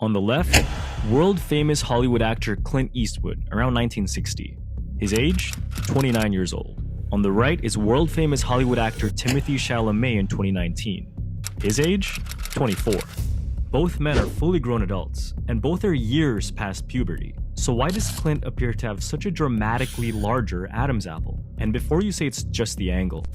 On the left, world-famous Hollywood actor Clint Eastwood, around 1960. His age, 29 years old. On the right is world-famous Hollywood actor Timothée Chalamet in 2019. His age, 24. Both men are fully grown adults, and both are years past puberty. So why does Clint appear to have such a dramatically larger Adam's apple? And before you say it's just the angle.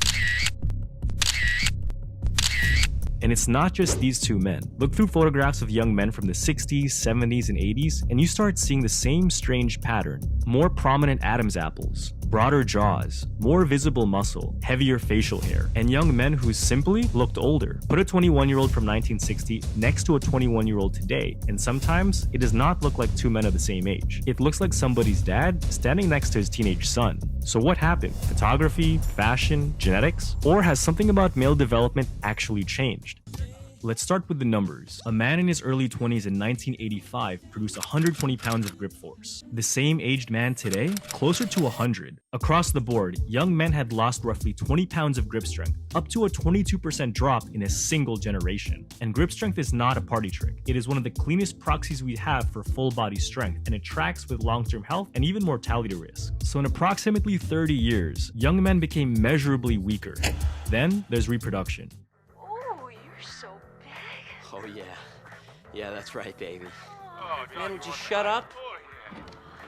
And it's not just these two men. Look through photographs of young men from the 60s, 70s, and 80s, and you start seeing the same strange pattern. More prominent Adam's apples, broader jaws, more visible muscle, heavier facial hair, and young men who simply looked older. Put a 21-year-old from 1960 next to a 21-year-old today, and sometimes it does not look like two men of the same age. It looks like somebody's dad standing next to his teenage son. So what happened? Photography, fashion, genetics? Or has something about male development actually changed? Let's start with the numbers. A man in his early 20s in 1985 produced 120 pounds of grip force. The same aged man today, closer to 100. Across the board, young men had lost roughly 20 pounds of grip strength, up to a 22% drop in a single generation. And grip strength is not a party trick. It is one of the cleanest proxies we have for full body strength, and it tracks with long-term health and even mortality risk. So in approximately 30 years, young men became measurably weaker. Then there's reproduction. Oh yeah. Yeah, that's right, baby. Man, would you shut up?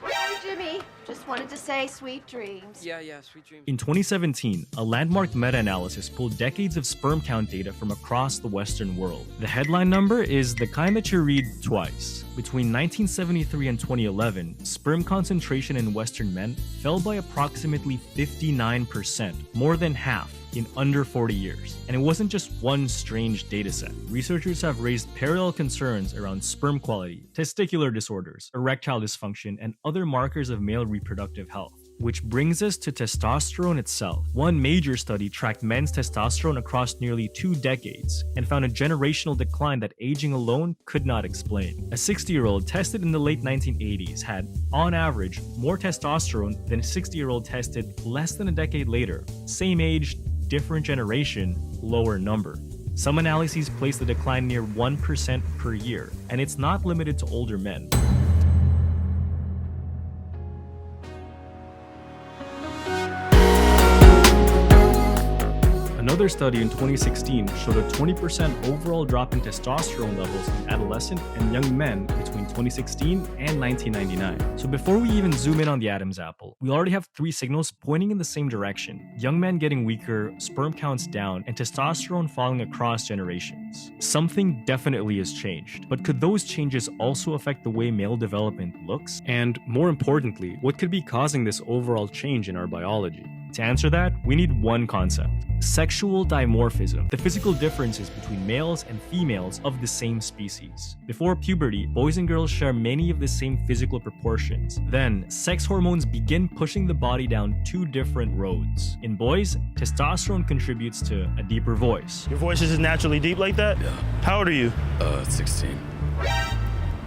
Hi, Jimmy. Just wanted to say sweet dreams. Yeah, sweet dreams. In 2017, a landmark meta-analysis pulled decades of sperm count data from across the Western world. The headline number is the kind that you read twice. Between 1973 and 2011, sperm concentration in Western men fell by approximately 59%, more than half, in under 40 years. And it wasn't just one strange dataset. Researchers have raised parallel concerns around sperm quality, testicular disorders, erectile dysfunction, and other markers of male reproductive health. Which brings us to testosterone itself. One major study tracked men's testosterone across nearly 2 decades and found a generational decline that aging alone could not explain. A 60-year-old tested in the late 1980s had, on average, more testosterone than a 60-year-old tested less than a decade later. Same age, different generation, lower number. Some analyses place the decline near 1% per year, and it's not limited to older men. Another study in 2016 showed a 20% overall drop in testosterone levels in adolescent and young men between 2016 and 1999. So before we even zoom in on the Adam's apple, we already have 3 signals pointing in the same direction. Young men getting weaker, sperm counts down, and testosterone falling across generations. Something definitely has changed. But could those changes also affect the way male development looks? And more importantly, what could be causing this overall change in our biology? To answer that, we need one concept: sexual dimorphism, the physical differences between males and females of the same species. Before puberty, boys and girls share many of the same physical proportions. Then, sex hormones begin pushing the body down 2 different roads. In boys, testosterone contributes to a deeper voice. Your voice is just naturally deep like that? Yeah. How old are you? 16.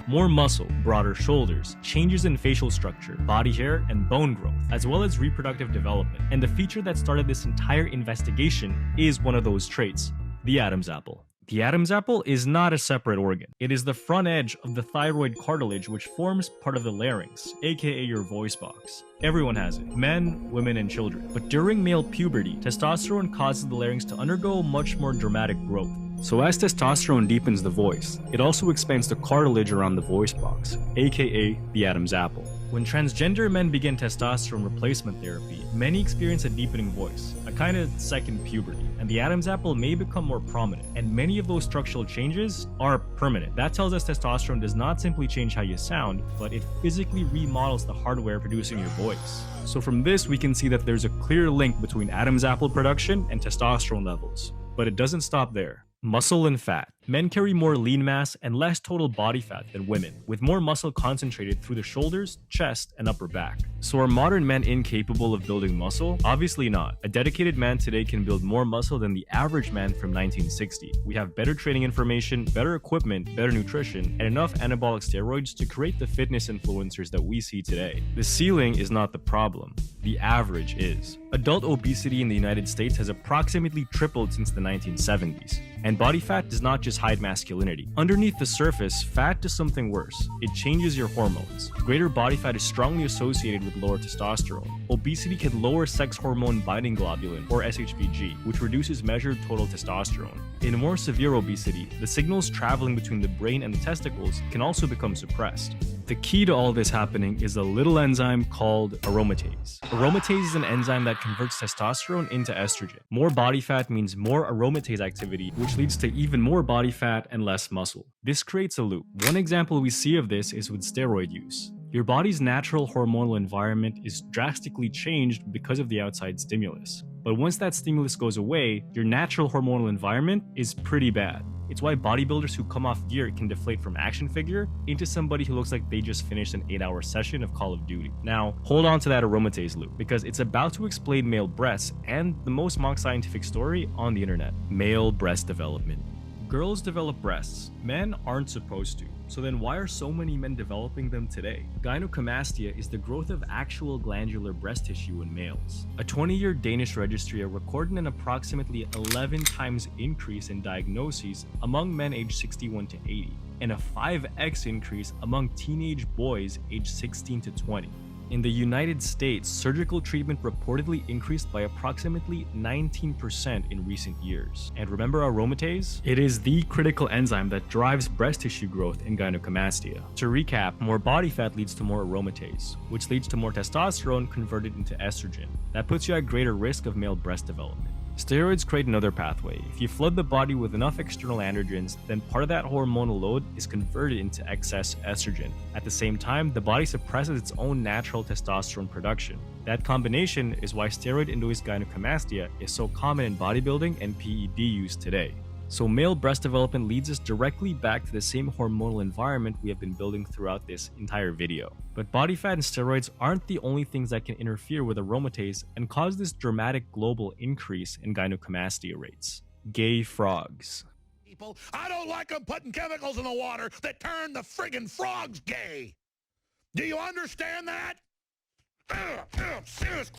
More muscle, broader shoulders, changes in facial structure, body hair, and bone growth, as well as reproductive development. And the feature that started this entire investigation is one of those traits: the Adam's apple. The Adam's apple is not a separate organ. It is the front edge of the thyroid cartilage, which forms part of the larynx, aka your voice box. Everyone has it, men, women, and children. But during male puberty, testosterone causes the larynx to undergo much more dramatic growth. So as testosterone deepens the voice, it also expands the cartilage around the voice box, aka the Adam's apple. When transgender men begin testosterone replacement therapy, many experience a deepening voice, a kind of second puberty, and the Adam's apple may become more prominent, and many of those structural changes are permanent. That tells us testosterone does not simply change how you sound, but it physically remodels the hardware producing your voice. So from this, we can see that there's a clear link between Adam's apple production and testosterone levels. But it doesn't stop there. Muscle and fat. Men carry more lean mass and less total body fat than women, with more muscle concentrated through the shoulders, chest, and upper back. So are modern men incapable of building muscle? Obviously not. A dedicated man today can build more muscle than the average man from 1960. We have better training information, better equipment, better nutrition, and enough anabolic steroids to create the fitness influencers that we see today. The ceiling is not the problem. The average is. Adult obesity in the United States has approximately tripled since the 1970s. And body fat does not just hide masculinity. Underneath the surface, fat does something worse. It changes your hormones. Greater body fat is strongly associated with lower testosterone. Obesity can lower sex hormone binding globulin, or SHBG, which reduces measured total testosterone. In more severe obesity, the signals traveling between the brain and the testicles can also become suppressed. The key to all this happening is a little enzyme called aromatase. Aromatase is an enzyme that converts testosterone into estrogen. More body fat means more aromatase activity, which leads to even more body fat and less muscle. This creates a loop. One example we see of this is with steroid use. Your body's natural hormonal environment is drastically changed because of the outside stimulus. But once that stimulus goes away, your natural hormonal environment is pretty bad. It's why bodybuilders who come off gear can deflate from action figure into somebody who looks like they just finished an 8-hour session of Call of Duty. Now, hold on to that aromatase loop, because it's about to explain male breasts and the most mock scientific story on the internet: male breast development. Girls develop breasts, men aren't supposed to. So then why are so many men developing them today? Gynecomastia is the growth of actual glandular breast tissue in males. A 20-year Danish registry recorded an approximately 11 times increase in diagnoses among men aged 61 to 80, and a 5x increase among teenage boys aged 16 to 20. In the United States, surgical treatment reportedly increased by approximately 19% in recent years. And remember aromatase? It is the critical enzyme that drives breast tissue growth in gynecomastia. To recap, more body fat leads to more aromatase, which leads to more testosterone converted into estrogen. That puts you at greater risk of male breast development. Steroids create another pathway. If you flood the body with enough external androgens, then part of that hormonal load is converted into excess estrogen. At the same time, the body suppresses its own natural testosterone production. That combination is why steroid-induced gynecomastia is so common in bodybuilding and PED use today. So male breast development leads us directly back to the same hormonal environment we have been building throughout this entire video. But body fat and steroids aren't the only things that can interfere with aromatase and cause this dramatic global increase in gynecomastia rates. Gay frogs. I don't like them putting chemicals in the water that turn the friggin' frogs gay. Do you understand that? Serious.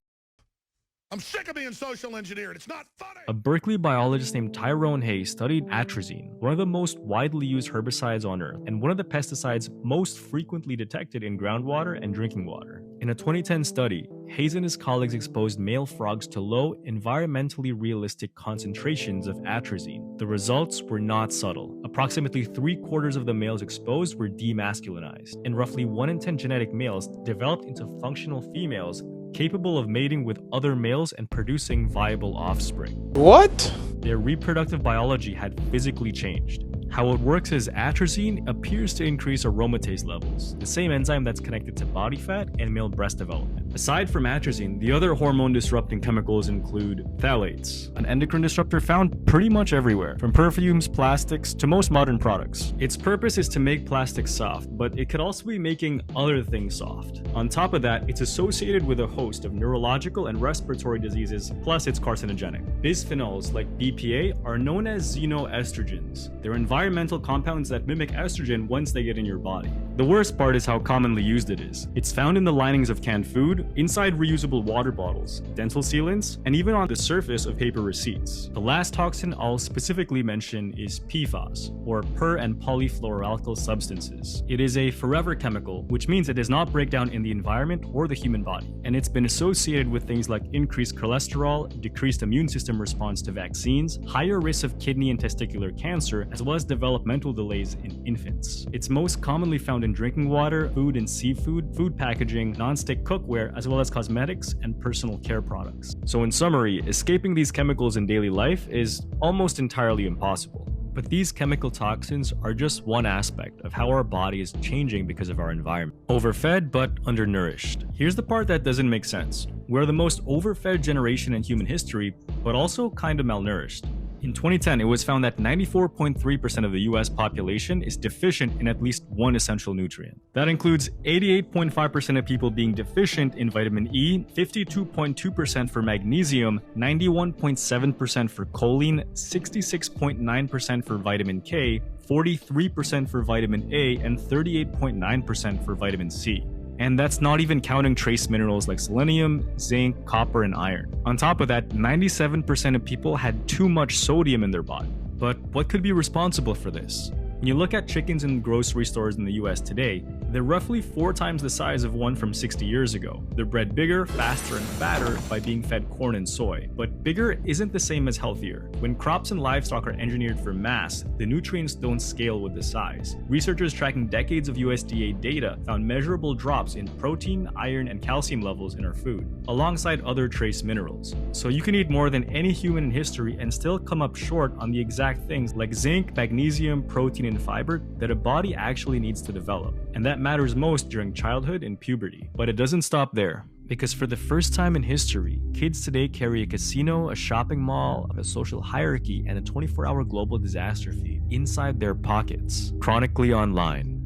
I'm sick of being social engineered. It's not funny. A Berkeley biologist named Tyrone Hayes studied atrazine, one of the most widely used herbicides on Earth, and one of the pesticides most frequently detected in groundwater and drinking water. In a 2010 study, Hayes and his colleagues exposed male frogs to low, environmentally realistic concentrations of atrazine. The results were not subtle. Approximately 3/4 of the males exposed were demasculinized, and roughly 1 in 10 genetic males developed into functional females capable of mating with other males and producing viable offspring. What? Their reproductive biology had physically changed. How it works is atrazine appears to increase aromatase levels, the same enzyme that's connected to body fat and male breast development. Aside from atrazine, the other hormone-disrupting chemicals include phthalates, an endocrine disruptor found pretty much everywhere, from perfumes, plastics, to most modern products. Its purpose is to make plastics soft, but it could also be making other things soft. On top of that, it's associated with a host of neurological and respiratory diseases, plus it's carcinogenic. Bisphenols, like BPA, are known as xenoestrogens. They're environmental compounds that mimic estrogen once they get in your body. The worst part is how commonly used it is. It's found in the linings of canned food, inside reusable water bottles, dental sealants, and even on the surface of paper receipts. The last toxin I'll specifically mention is PFAS, or per- and polyfluoroalkyl substances. It is a forever chemical, which means it does not break down in the environment or the human body, and it's been associated with things like increased cholesterol, decreased immune system response to vaccines, higher risk of kidney and testicular cancer, as well as developmental delays in infants. It's most commonly found in drinking water, food and seafood, food packaging, non-stick cookware, as well as cosmetics and personal care products. So in summary, escaping these chemicals in daily life is almost entirely impossible. But these chemical toxins are just one aspect of how our body is changing because of our environment. Overfed but undernourished. Here's the part that doesn't make sense. We're the most overfed generation in human history, but also kind of malnourished. In 2010, it was found that 94.3% of the US population is deficient in at least one essential nutrient. That includes 88.5% of people being deficient in vitamin E, 52.2% for magnesium, 91.7% for choline, 66.9% for vitamin K, 43% for vitamin A, and 38.9% for vitamin C. And that's not even counting trace minerals like selenium, zinc, copper, and iron. On top of that, 97% of people had too much sodium in their body. But what could be responsible for this? When you look at chickens in grocery stores in the US today, they're roughly 4 times the size of one from 60 years ago. They're bred bigger, faster, and fatter by being fed corn and soy. But bigger isn't the same as healthier. When crops and livestock are engineered for mass, the nutrients don't scale with the size. Researchers tracking decades of USDA data found measurable drops in protein, iron, and calcium levels in our food, alongside other trace minerals. So you can eat more than any human in history and still come up short on the exact things like zinc, magnesium, protein, and fiber that a body actually needs to develop. And that matters most during childhood and puberty. But it doesn't stop there. Because for the first time in history, kids today carry a casino, a shopping mall, a social hierarchy, and a 24-hour global disaster feed inside their pockets, chronically online.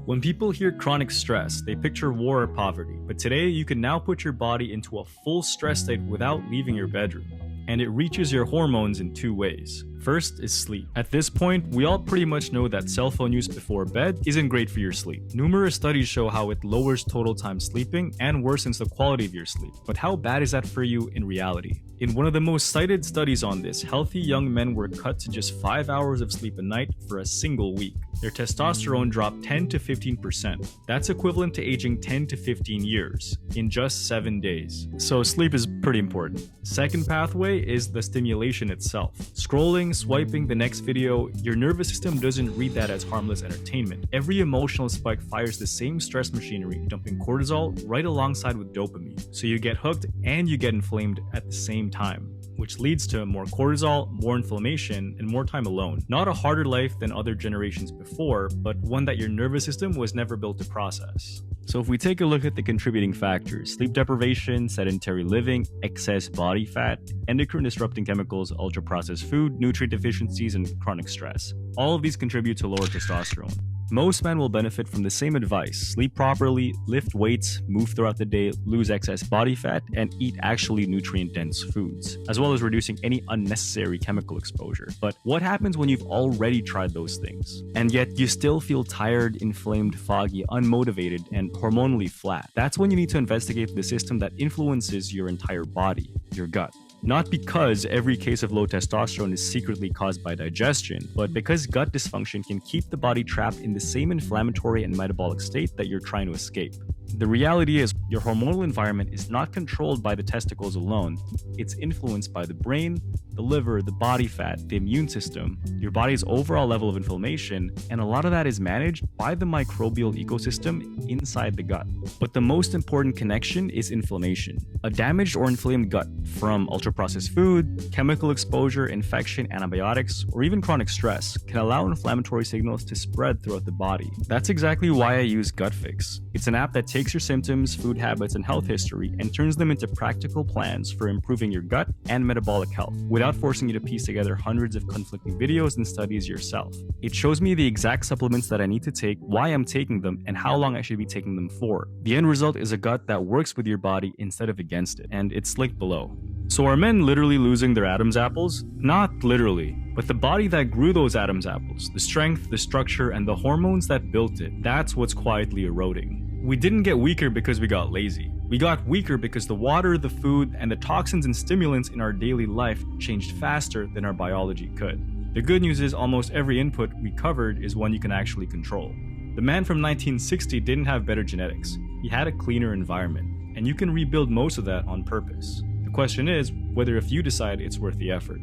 When people hear chronic stress, they picture war or poverty. But today, you can now put your body into a full stress state without leaving your bedroom. And it reaches your hormones in 2 ways. First is sleep. At this point, we all pretty much know that cell phone use before bed isn't great for your sleep. Numerous studies show how it lowers total time sleeping and worsens the quality of your sleep. But how bad is that for you in reality? In one of the most cited studies on this, healthy young men were cut to just 5 hours of sleep a night for a single week. Their testosterone dropped 10 to 15%. That's equivalent to aging 10 to 15 years in just 7 days. So sleep is pretty important. Second pathway is the stimulation itself. Scrolling, swiping the next video, your nervous system doesn't read that as harmless entertainment. Every emotional spike fires the same stress machinery, dumping cortisol right alongside with dopamine. So you get hooked and you get inflamed at the same time, which leads to more cortisol, more inflammation, and more time alone. Not a harder life than other generations before, but one that your nervous system was never built to process. So if we take a look at the contributing factors, sleep deprivation, sedentary living, excess body fat, endocrine disrupting chemicals, ultra-processed food, nutrient deficiencies, and chronic stress. All of these contribute to lower testosterone. Most men will benefit from the same advice: sleep properly, lift weights, move throughout the day, lose excess body fat, and eat actually nutrient-dense foods, as well as reducing any unnecessary chemical exposure. But what happens when you've already tried those things, and yet you still feel tired, inflamed, foggy, unmotivated, and hormonally flat? That's when you need to investigate the system that influences your entire body, your gut. Not because every case of low testosterone is secretly caused by digestion, but because gut dysfunction can keep the body trapped in the same inflammatory and metabolic state that you're trying to escape. The reality is, your hormonal environment is not controlled by the testicles alone. It's influenced by the brain, the liver, the body fat, the immune system, your body's overall level of inflammation, and a lot of that is managed by the microbial ecosystem inside the gut. But the most important connection is inflammation. A damaged or inflamed gut from ultra-processed food, chemical exposure, infection, antibiotics, or even chronic stress can allow inflammatory signals to spread throughout the body. That's exactly why I use GutFix. It's an app that takes your symptoms, food habits, and health history and turns them into practical plans for improving your gut and metabolic health without forcing you to piece together hundreds of conflicting videos and studies yourself. It shows me the exact supplements that I need to take, why I'm taking them, and how long I should be taking them for. The end result is a gut that works with your body instead of against it, and it's linked below. So are men literally losing their Adam's apples? Not literally, but the body that grew those Adam's apples, the strength, the structure, and the hormones that built it, that's what's quietly eroding. We didn't get weaker because we got lazy. We got weaker because the water, the food, and the toxins and stimulants in our daily life changed faster than our biology could. The good news is almost every input we covered is one you can actually control. The man from 1960 didn't have better genetics. He had a cleaner environment, and you can rebuild most of that on purpose. The question is whether if you decide it's worth the effort.